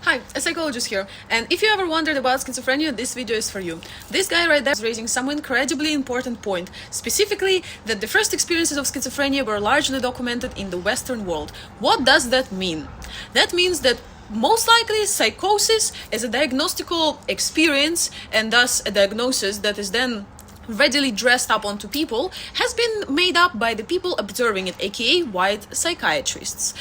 Hi, a psychologist here, and if you ever wondered about schizophrenia, this video is for you. This guy right there is raising some incredibly important point, specifically that the first experiences of schizophrenia were largely documented in the Western world. What does that mean? That means that most likely psychosis is a diagnostical experience, and thus a diagnosis that is then readily dressed up onto people, has been made up by the people observing it, aka white psychiatrists.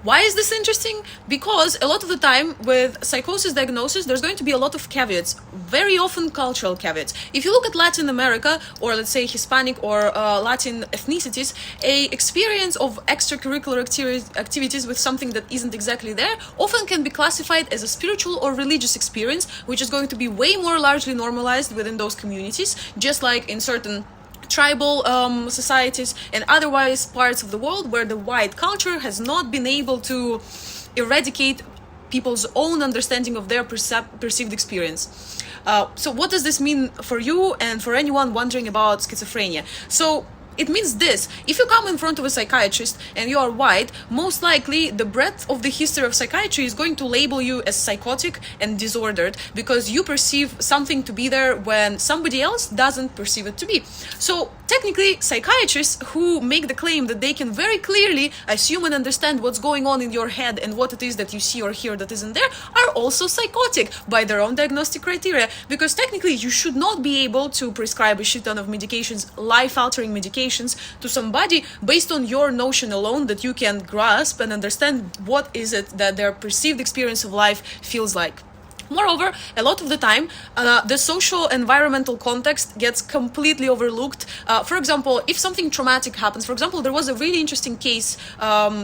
Why is this interesting? Because a lot of the time with psychosis diagnosis, there's going to be a lot of caveats, very often cultural caveats. If you look at Latin America, or let's say Hispanic or Latin ethnicities, a experience of extracurricular activities with something that isn't exactly there often can be classified as a spiritual or religious experience, which is going to be way more largely normalized within those communities, just like in certain tribal societies and otherwise parts of the world where the white culture has not been able to eradicate people's own understanding of their perceived experience. So what does this mean for you and for anyone wondering about schizophrenia? So it means this: if you come in front of a psychiatrist and you are white, most likely the breadth of the history of psychiatry is going to label you as psychotic and disordered because you perceive something to be there when somebody else doesn't perceive it to be. So technically, psychiatrists who make the claim that they can very clearly assume and understand what's going on in your head and what it is that you see or hear that isn't there are also psychotic by their own diagnostic criteria, because technically you should not be able to prescribe a shit ton of medications, life-altering medications, to somebody based on your notion alone that you can grasp and understand what is it that their perceived experience of life feels like. Moreover, a lot of the time, the social environmental context gets completely overlooked. For example, if something traumatic happens, for example, there was a really interesting case,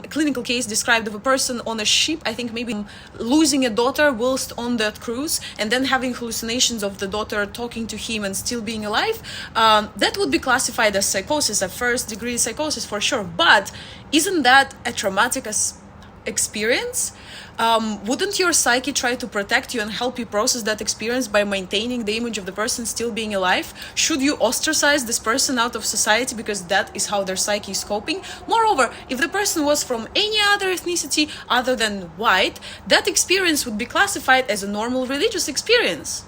clinical case described of a person on a ship, I think maybe losing a daughter whilst on that cruise, and then having hallucinations of the daughter talking to him and still being alive. That would be classified as psychosis, a first-degree psychosis for sure. But isn't that a traumatic experience? Wouldn't your psyche try to protect you and help you process that experience by maintaining the image of the person still being alive? Should you ostracize this person out of society because that is how their psyche is coping? Moreover, if the person was from any other ethnicity other than white, that experience would be classified as a normal religious experience.